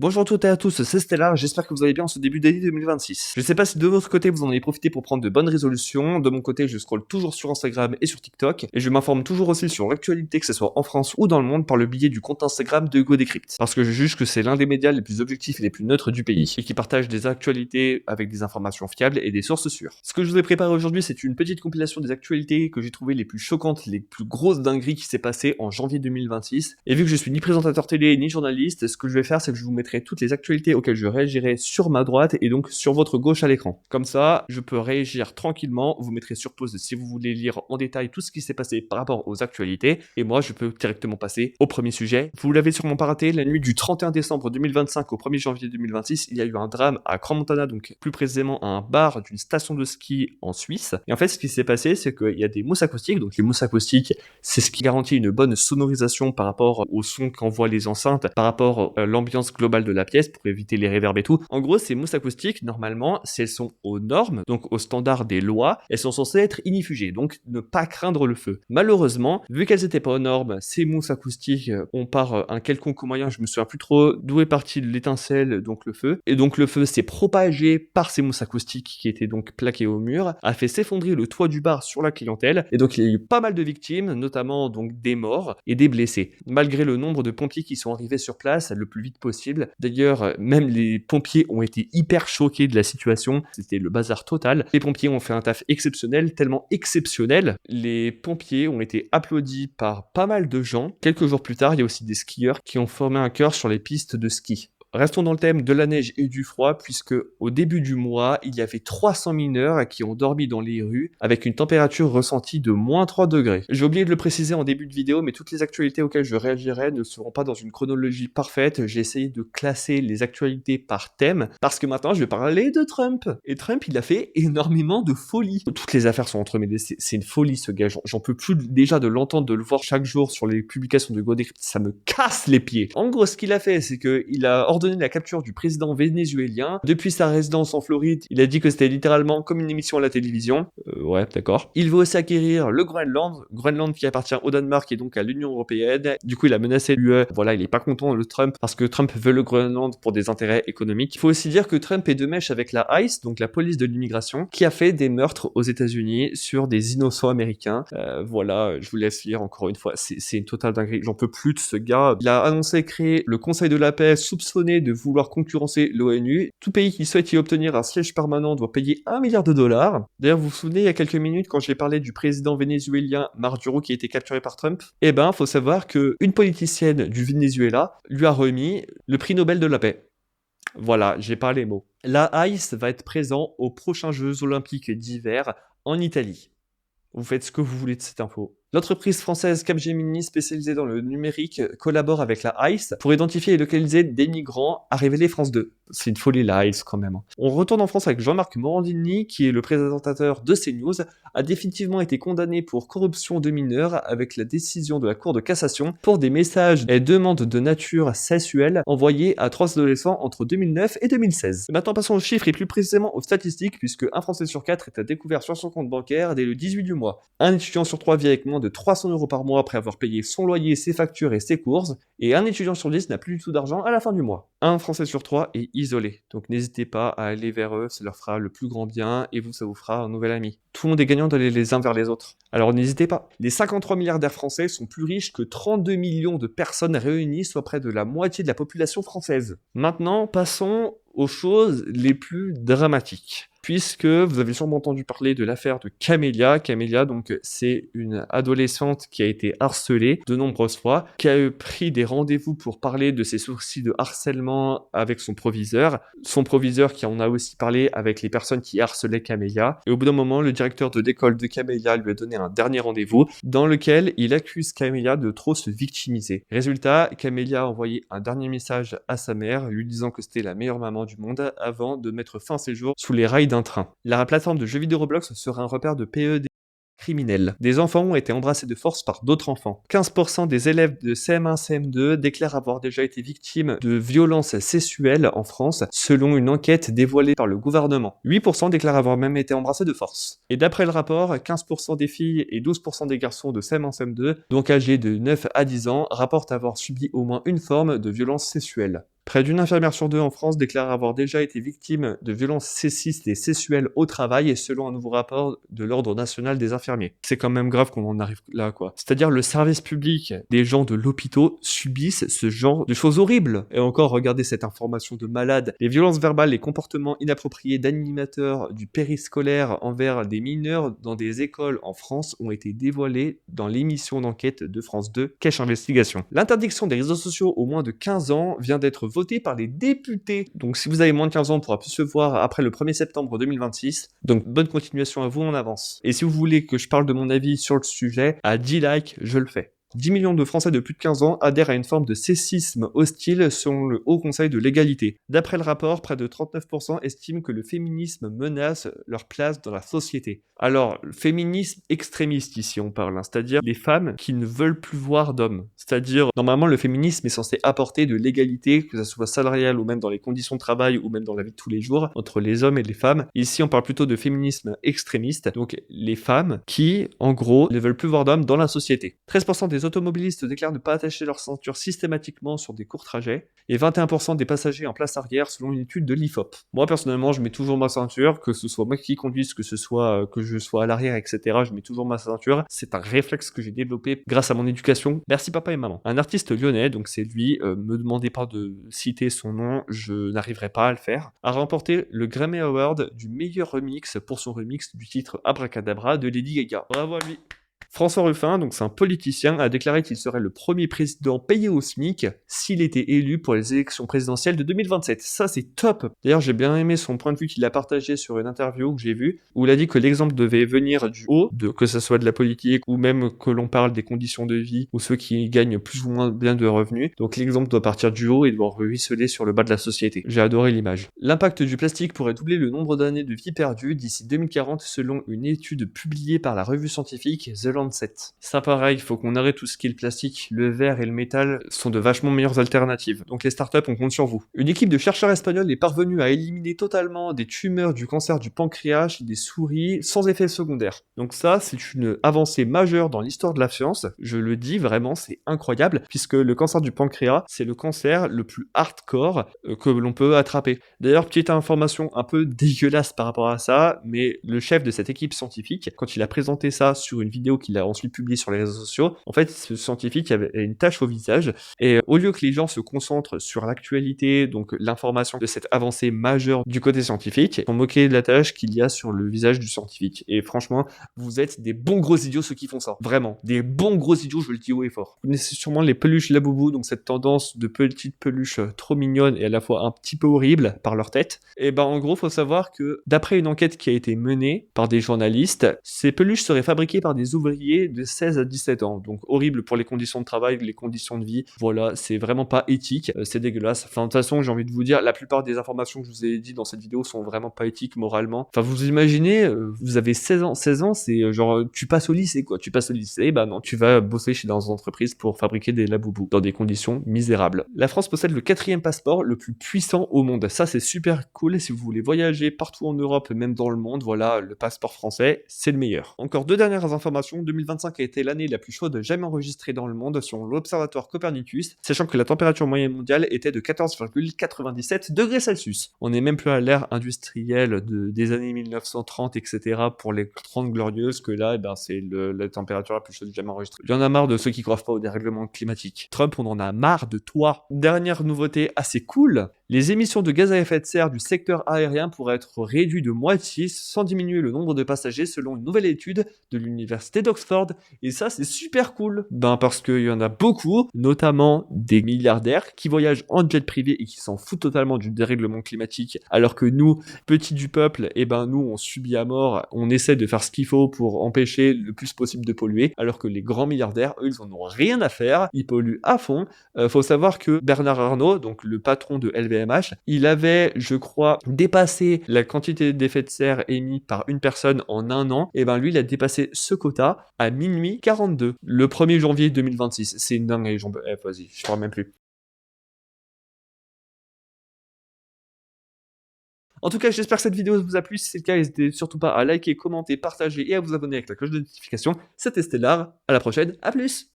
Bonjour à toutes et à tous, c'est Stellar, j'espère que vous allez bien en ce début d'année 2026. Je sais pas si de votre côté vous en avez profité pour prendre de bonnes résolutions, de mon côté je scrolle toujours sur Instagram et sur TikTok, et je m'informe toujours aussi sur l'actualité que ce soit en France ou dans le monde par le biais du compte Instagram de Hugo Décrypte, parce que je juge que c'est l'un des médias les plus objectifs et les plus neutres du pays, et qui partage des actualités avec des informations fiables et des sources sûres. Ce que je vous ai préparé aujourd'hui c'est une petite compilation des actualités que j'ai trouvées les plus choquantes, les plus grosses dingueries qui s'est passées en janvier 2026, et vu que je suis ni présentateur télé ni journaliste, ce que je vais faire c'est que je vous mettrai toutes les actualités auxquelles je réagirai sur ma droite et donc sur votre gauche à l'écran. Comme ça, je peux réagir tranquillement, vous mettrez sur pause si vous voulez lire en détail tout ce qui s'est passé par rapport aux actualités, et moi je peux directement passer au premier sujet. Vous l'avez sûrement pas raté, la nuit du 31 décembre 2025 au 1er janvier 2026, il y a eu un drame à Crans-Montana, donc plus précisément à un bar d'une station de ski en Suisse. Et en fait, ce qui s'est passé, c'est qu'il y a des mousses acoustiques, donc les mousses acoustiques, c'est ce qui garantit une bonne sonorisation par rapport au son qu'envoient les enceintes, par rapport à l'ambiance globale de la pièce, pour éviter les réverbes et tout. En gros, ces mousses acoustiques, normalement, si elles sont aux normes, donc aux standards des lois, elles sont censées être inifugées, donc ne pas craindre le feu. Malheureusement, vu qu'elles étaient pas aux normes, ces mousses acoustiques ont par un quelconque moyen, je me souviens plus trop d'où est partie l'étincelle, donc le feu, et donc le feu s'est propagé par ces mousses acoustiques qui étaient donc plaquées au mur, a fait s'effondrer le toit du bar sur la clientèle, et donc il y a eu pas mal de victimes, notamment donc des morts et des blessés. Malgré le nombre de pompiers qui sont arrivés sur place le plus vite possible, d'ailleurs même les pompiers ont été hyper choqués de la situation, c'était le bazar total. Les pompiers ont fait un taf exceptionnel, tellement exceptionnel. Les pompiers ont été applaudis par pas mal de gens. Quelques jours plus tard, il y a aussi des skieurs qui ont formé un chœur sur les pistes de ski. Restons dans le thème de la neige et du froid, puisque au début du mois, il y avait 300 mineurs qui ont dormi dans les rues avec une température ressentie de moins 3 degrés. J'ai oublié de le préciser en début de vidéo, mais toutes les actualités auxquelles je réagirai ne seront pas dans une chronologie parfaite. J'ai essayé de classer les actualités par thème, parce que maintenant je vais parler de Trump. Et Trump, il a fait énormément de folie. Toutes les affaires sont entremêlées, c'est une folie ce gars, j'en peux plus déjà de l'entendre, de le voir chaque jour sur les publications de Godé, ça me casse les pieds. En gros, ce qu'il a fait, c'est qu'il a ordonné la capture du président vénézuélien. Depuis sa résidence en Floride, il a dit que c'était littéralement comme une émission à la télévision. Ouais, d'accord. Il veut aussi acquérir le Groenland qui appartient au Danemark et donc à l'Union Européenne. Du coup, il a menacé l'UE. Voilà, il est pas content de Trump parce que Trump veut le Groenland pour des intérêts économiques. Il faut aussi dire que Trump est de mèche avec la ICE, donc la police de l'immigration, qui a fait des meurtres aux États-Unis sur des innocents américains. Voilà, je vous laisse lire encore une fois. C'est une totale dinguerie. J'en peux plus de ce gars. Il a annoncé créer le Conseil de la paix, soupçonné de vouloir concurrencer l'ONU. Tout pays qui souhaite y obtenir un siège permanent doit payer 1 milliard de dollars. D'ailleurs, vous vous souvenez, il y a quelques minutes, quand j'ai parlé du président vénézuélien Maduro qui a été capturé par Trump, eh ben, faut savoir que une politicienne du Venezuela lui a remis le prix Nobel de la paix. Voilà, j'ai pas les mots. La ICE va être présent aux prochains Jeux Olympiques d'hiver en Italie. Vous faites ce que vous voulez de cette info. L'entreprise française Capgemini, spécialisée dans le numérique, collabore avec la ICE pour identifier et localiser des migrants, a révélé France 2. C'est une folie la ICE quand même. On retourne en France avec Jean-Marc Morandini, qui est le présentateur de CNews, a définitivement été condamné pour corruption de mineurs avec la décision de la Cour de cassation pour des messages et demandes de nature sexuelle envoyés à 3 adolescents entre 2009 et 2016. Maintenant passons aux chiffres et plus précisément aux statistiques, puisque un Français sur 4 est à découvert sur son compte bancaire dès le 18 du mois. Un étudiant sur 3 vit avec moins de 300 € par mois après avoir payé son loyer, ses factures et ses courses, et un étudiant sur 10 n'a plus du tout d'argent à la fin du mois. Un Français sur 3 est isolé, donc n'hésitez pas à aller vers eux, ça leur fera le plus grand bien, et vous, ça vous fera un nouvel ami. Tout le monde est gagnant d'aller les uns vers les autres. Alors n'hésitez pas. Les 53 milliardaires français sont plus riches que 32 millions de personnes réunies, soit près de la moitié de la population française. Maintenant, passons aux choses les plus dramatiques. Puisque vous avez sûrement entendu parler de l'affaire de Camélia. Camélia, donc, c'est une adolescente qui a été harcelée de nombreuses fois, qui a pris des rendez-vous pour parler de ses soucis de harcèlement avec son proviseur. Son proviseur qui en a aussi parlé avec les personnes qui harcelaient Camélia. Et au bout d'un moment, le directeur de l'école de Camélia lui a donné un dernier rendez-vous dans lequel il accuse Camélia de trop se victimiser. Résultat, Camélia a envoyé un dernier message à sa mère lui disant que c'était la meilleure maman du monde avant de mettre fin à ses jours sous les rails d'un train. La plateforme de jeux vidéo Roblox sera un repère de PE criminels. Des enfants ont été embrassés de force par d'autres enfants. 15% des élèves de CM1, CM2 déclarent avoir déjà été victimes de violences sexuelles en France, selon une enquête dévoilée par le gouvernement. 8% déclarent avoir même été embrassés de force. Et d'après le rapport, 15% des filles et 12% des garçons de CM1, CM2, donc âgés de 9 à 10 ans, rapportent avoir subi au moins une forme de violence sexuelle. Près d'une infirmière sur deux en France déclare avoir déjà été victime de violences sexistes et sexuelles au travail, et selon un nouveau rapport de l'Ordre national des infirmiers. C'est quand même grave qu'on en arrive là, quoi. C'est-à-dire le service public des gens de l'hôpital subissent ce genre de choses horribles. Et encore, regardez cette information de malade. Les violences verbales et comportements inappropriés d'animateurs du périscolaire envers des mineurs dans des écoles en France ont été dévoilés dans l'émission d'enquête de France 2, Cache Investigation. L'interdiction des réseaux sociaux aux moins de 15 ans vient d'être votée par les députés. Donc si vous avez moins de 15 ans, on pourra plus se voir après le 1er septembre 2026. Donc bonne continuation à vous en avance. Et si vous voulez que je parle de mon avis sur le sujet, à 10 likes, je le fais. 10 millions de Français de plus de 15 ans adhèrent à une forme de sexisme hostile selon le Haut Conseil de l'égalité. D'après le rapport, près de 39% estiment que le féminisme menace leur place dans la société. Alors, le féminisme extrémiste ici on parle, c'est-à-dire les femmes qui ne veulent plus voir d'hommes. C'est-à-dire, normalement le féminisme est censé apporter de l'égalité, que ce soit salariale ou même dans les conditions de travail ou même dans la vie de tous les jours, entre les hommes et les femmes. Ici on parle plutôt de féminisme extrémiste, donc les femmes qui, en gros, ne veulent plus voir d'hommes dans la société. 13% des automobilistes déclarent ne pas attacher leur ceinture systématiquement sur des courts trajets, et 21% des passagers en place arrière selon une étude de l'IFOP. Moi personnellement, je mets toujours ma ceinture, que ce soit moi qui conduise, que ce soit que je sois à l'arrière, etc. Je mets toujours ma ceinture. C'est un réflexe que j'ai développé grâce à mon éducation. Merci papa et maman. Un artiste lyonnais, donc c'est lui, me demandez pas de citer son nom, je n'arriverai pas à le faire, a remporté le Grammy Award du meilleur remix pour son remix du titre Abracadabra de Lady Gaga. Bravo à lui. François Ruffin, donc c'est un politicien, a déclaré qu'il serait le premier président payé au SMIC s'il était élu pour les élections présidentielles de 2027. Ça, c'est top. D'ailleurs, j'ai bien aimé son point de vue qu'il a partagé sur une interview que j'ai vue, où il a dit que l'exemple devait venir du haut, que ce soit de la politique, ou même que l'on parle des conditions de vie, ou ceux qui gagnent plus ou moins bien de revenus. Donc l'exemple doit partir du haut et doit ruisseler sur le bas de la société. J'ai adoré l'image. L'impact du plastique pourrait doubler le nombre d'années de vie perdues d'ici 2040 selon une étude publiée par la revue scientifique The Lancet. Ça pareil, il faut qu'on arrête tout ce qui est le plastique, le verre et le métal sont de vachement meilleures alternatives. Donc les startups, on compte sur vous. Une équipe de chercheurs espagnols est parvenue à éliminer totalement des tumeurs du cancer du pancréas chez des souris sans effet secondaire. Donc ça, c'est une avancée majeure dans l'histoire de la science. Je le dis vraiment, c'est incroyable, puisque le cancer du pancréas, c'est le cancer le plus hardcore que l'on peut attraper. D'ailleurs, petite information un peu dégueulasse par rapport à ça, mais le chef de cette équipe scientifique, quand il a présenté ça sur une vidéo qu'il a ensuite publiée sur les réseaux sociaux, en fait, ce scientifique avait une tache au visage, et au lieu que les gens se concentrent sur l'actualité, donc l'information de cette avancée majeure du côté scientifique, ils sont moqués de la tache qu'il y a sur le visage du scientifique. Et franchement, vous êtes des bons gros idiots ceux qui font ça. Vraiment. Des bons gros idiots, je le dis haut et fort. Vous connaissez sûrement les peluches Laboubou, donc cette tendance de petites peluches trop mignonnes et à la fois un petit peu horribles par leur tête. Et ben en gros, faut savoir que d'après une enquête qui a été menée par des journalistes, ces peluches seraient fabriquées par des ouvriers de 16 à 17 ans. Donc horrible pour les conditions de travail, les conditions de vie. Voilà, c'est vraiment pas éthique, c'est dégueulasse. Enfin, de toute façon, j'ai envie de vous dire, la plupart des informations que je vous ai dit dans cette vidéo sont vraiment pas éthiques moralement. Enfin, vous imaginez, vous avez 16 ans, c'est genre, tu passes au lycée, quoi. Tu passes au lycée, bah non, tu vas bosser dans une entreprise pour fabriquer des laboubous dans des conditions misérables. La France possède le 4e passeport le plus puissant au monde. Ça, c'est super cool. Si vous voulez voyager partout en Europe, même dans le monde, voilà, le passeport français, c'est le meilleur. Encore 2 dernières informations. 2025 a été l'année la plus chaude jamais enregistrée dans le monde selon l'Observatoire Copernicus, sachant que la température moyenne mondiale était de 14,97 degrés Celsius. On n'est même plus à l'ère industrielle des années 1930, etc. pour les 30 glorieuses, que là, c'est la température la plus chaude jamais enregistrée. Il y en a marre de ceux qui croient pas au dérèglement climatique. Trump, on en a marre de toi. Dernière nouveauté assez cool, les émissions de gaz à effet de serre du secteur aérien pourraient être réduites de moitié sans diminuer le nombre de passagers selon une nouvelle étude de l'université d'Oxford. Et ça, c'est super cool. Parce qu'il y en a beaucoup, notamment des milliardaires qui voyagent en jet privé et qui s'en foutent totalement du dérèglement climatique, alors que nous, petits du peuple, nous, on subit à mort, on essaie de faire ce qu'il faut pour empêcher le plus possible de polluer, alors que les grands milliardaires, eux, ils en ont rien à faire, ils polluent à fond. Faut savoir que Bernard Arnault, donc le patron de LVMH, il avait, je crois, dépassé la quantité d'effets de serre émis par une personne en un an, et lui, il a dépassé ce quota à minuit 42, le 1er janvier 2026. C'est une dinguerie, vas-y, je parle même plus. En tout cas, j'espère que cette vidéo vous a plu. Si c'est le cas, n'hésitez surtout pas à liker, commenter, partager et à vous abonner avec la cloche de notification. C'était Stellar, à la prochaine, à plus!